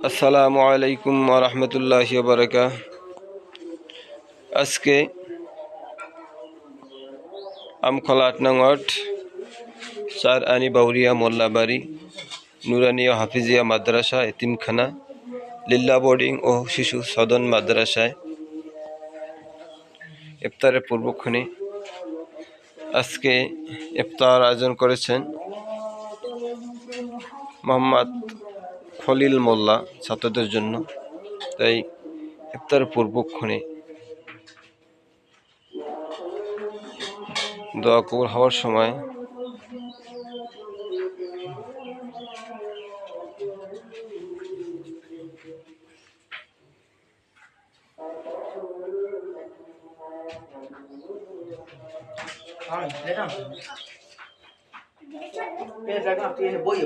আসসালামু আলাইকুম ওয়া রাহমাতুল্লাহি ওয়া বারাকাতুহু। আজকে আমখলা ৮ নং ওয়ার্ড ৪ আনি বাউরিয়া মোল্লাবাড়ি নুরানিয়া হাফিজিয়া মাদ্রাসা এতিমখানা লিল্লা বোর্ডিং ও শিশু সদন মাদ্রাসায় ইফতারের পূর্বক্ষণে আজকে ইফতার আয়োজন করেছেন মোহাম্মদ খলিল মোল্লা ছাত্রদের জন্য। তাই ইফতারের পূর্বক্ষণে দোয়া কবুল হওয়ার সময় বই